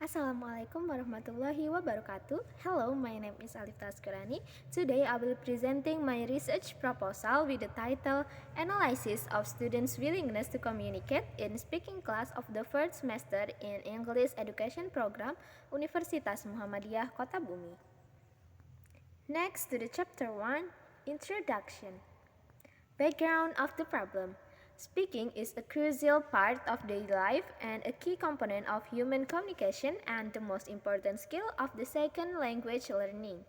Assalamualaikum warahmatullahi wabarakatuh. Hello, my name is Alifta Asqurani. Today I will be presenting my research proposal with the title Analysis of Students' Willingness to Communicate in Speaking Class of the First Semester in English Education Program, Universitas Muhammadiyah Kota Bumi. Next to the Chapter 1, Introduction. Background of the problem. Speaking is a crucial part of daily life and a key component of human communication and the most important skill of the second language learning.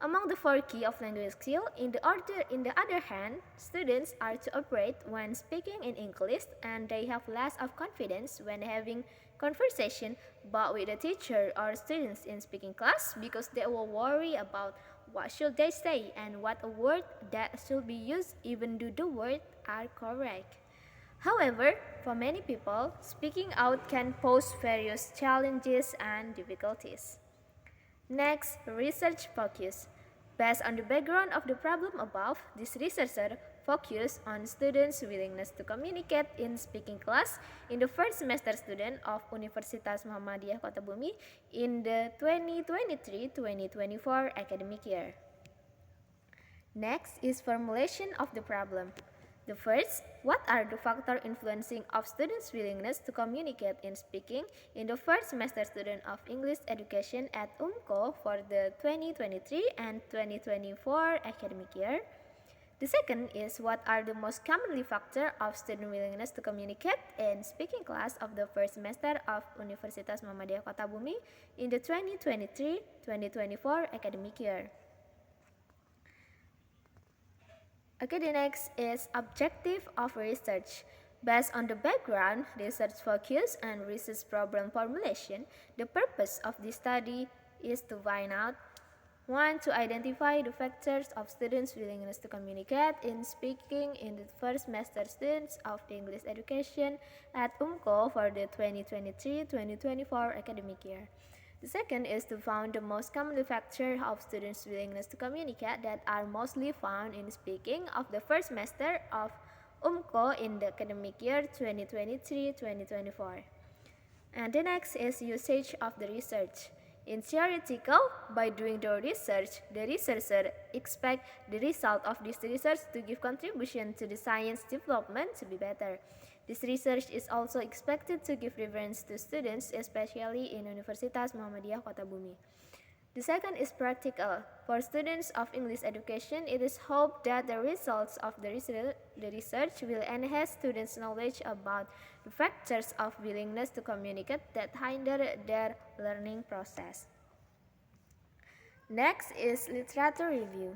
Among the four key of language skill, in the other hand, students are to operate when speaking in English and they have less of confidence when having conversation but with a teacher or students in speaking class because they will worry about what should they say and what a word that should be used even though the words are correct. However, for many people, speaking out can pose various challenges and difficulties. Next, research focus. Based on the background of the problem above, this researcher focused on students' willingness to communicate in speaking class in the first semester student of Universitas Muhammadiyah Kota Bumi in the 2023-2024 academic year. Next is formulation of the problem. The first, what are the factors influencing of students' willingness to communicate in speaking in the first semester student of English education at UMCO for the 2023 and 2024 academic year? The second is what are the most commonly factors of student willingness to communicate in speaking class of the first semester of Universitas Muhammadiyah Kota Bumi in the 2023-2024 academic year? Okay, the next is objective of research. Based on the background, research focus, and research problem formulation, the purpose of this study is to find out 1. To identify the factors of students' willingness to communicate in speaking in the first semester students of English education at UMCO for the 2023-2024 academic year. The second is to find the most common factor of students' willingness to communicate that are mostly found in speaking of the first semester of UMCO in the academic year 2023-2024. And the next is usage of the research. In theoretical, by doing the research researcher expects the result of this research to give contribution to the science development to be better. This research is also expected to give reference to students, especially in Universitas Muhammadiyah Kota Bumi. The second is practical. For students of English education, it is hoped that the results of the research will enhance students' knowledge about the factors of willingness to communicate that hinder their learning process. Next is literature review.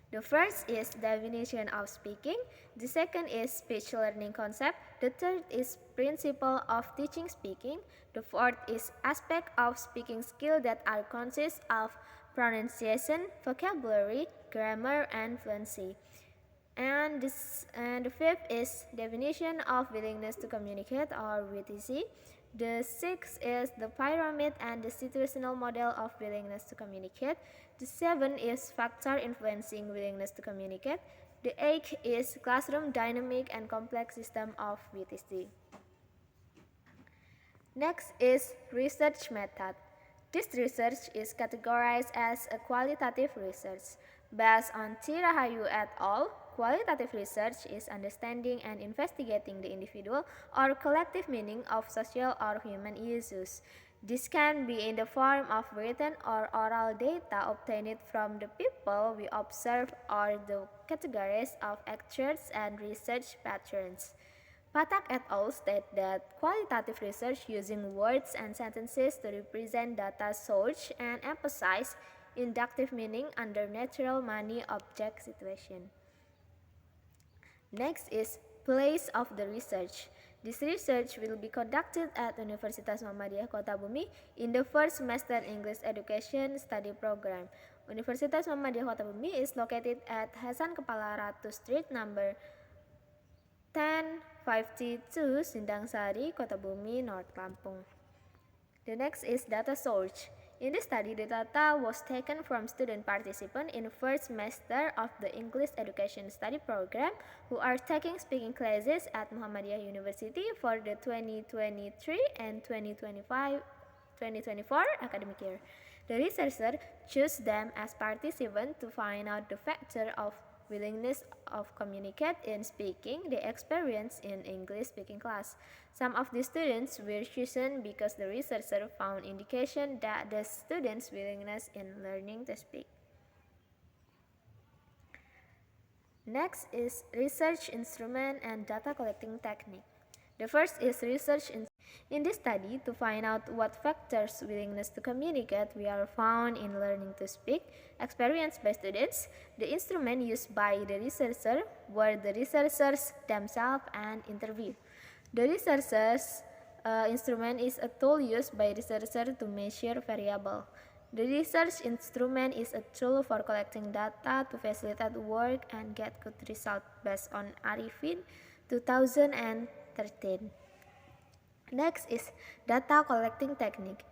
The first is definition of speaking, the second is speech learning concept, the third is principle of teaching speaking, the fourth is aspect of speaking skill that are consist of pronunciation, vocabulary, grammar, and fluency. And the fifth is definition of willingness to communicate or WTC. The sixth is the pyramid and the situational model of willingness to communicate. The seventh is factor influencing willingness to communicate. The eighth is classroom dynamic and complex system of WTC. Next is research method. This research is categorized as a qualitative research. Based on T. Rahayu et al., qualitative research is understanding and investigating the individual or collective meaning of social or human issues. This can be in the form of written or oral data obtained from the people we observe or the categories of actors and research patterns. Patak et al. State that qualitative research using words and sentences to represent data source and emphasize inductive meaning under natural money object situation. Next is place of the research. This research will be conducted at Universitas Muhammadiyah Kota Bumi in the first semester English Education Study Program. Universitas Muhammadiyah Kota Bumi is located at Hasan Kepala Ratu Street number 1052 Sindang Sari, Kota Bumi, North Lampung. The next is data source. In this study, the data was taken from student participants in the first semester of the English Education Study Program who are taking speaking classes at Muhammadiyah University for the 2023 and 2025 2024 academic year. The researcher chose them as participants to find out the factor of willingness of communicate in speaking they experience in English speaking class. Some of the students were chosen because the researcher found indication that the students' willingness in learning to speak. Next is research instrument and data collecting technique. The first is research in this study, to find out what factors willingness to communicate we are found in learning to speak, experienced by students. The instrument used by the researcher were the researchers themselves and interview. The researcher's instrument is a tool used by researcher to measure variable. The research instrument is a tool for collecting data to facilitate work and get good results based on Arifin 2013. Next is data collecting technique.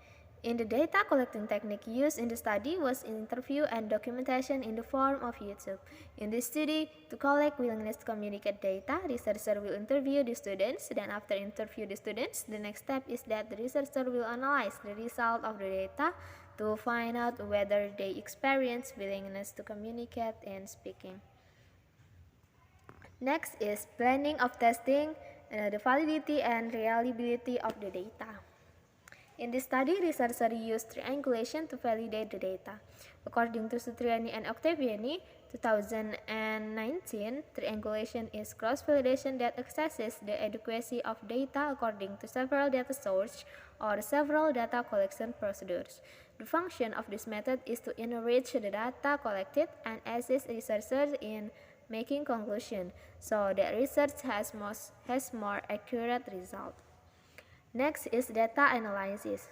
In the data collecting technique used in the study was interview and documentation in the form of YouTube. In this study, to collect willingness to communicate data, researcher will interview the students. Then after interview the students, the next step is that the researcher will analyze the result of the data to find out whether they experience willingness to communicate in speaking. Next is planning of testing the validity and reliability of the data. In this study, researchers used triangulation to validate the data. According to Sutriani and Octaviani, 2019, triangulation is cross-validation that assesses the adequacy of data according to several data sources or several data collection procedures. The function of this method is to enrich the data collected and assist researchers in making conclusion, so that research has more accurate result. Next is data analysis.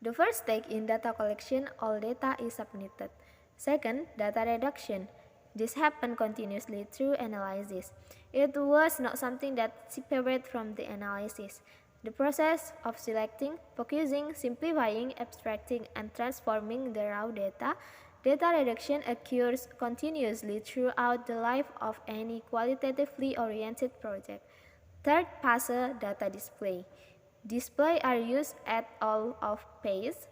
The first step in data collection, all data is submitted. Second, data reduction. This happened continuously through analysis. It was not something that separated from the analysis. The process of selecting, focusing, simplifying, abstracting, and transforming the raw data reduction occurs continuously throughout the life of any qualitatively oriented project. Third, parser data display. Display are used at all of phase.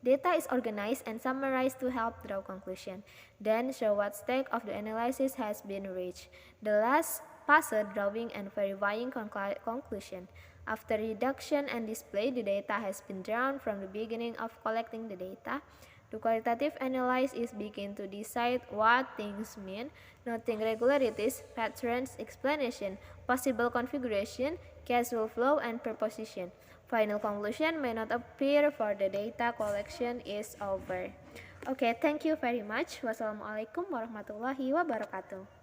Data is organized and summarized to help draw conclusion. Then show what stage of the analysis has been reached. The last, parser drawing and verifying conclusion. After reduction and display, the data has been drawn from the beginning of collecting the data. The qualitative analysis begin to decide what things mean, noting regularities, patterns, explanation, possible configuration, causal flow, and preposition. Final conclusion may not appear for the data collection is over. Okay, thank you very much. Wassalamualaikum warahmatullahi wabarakatuh.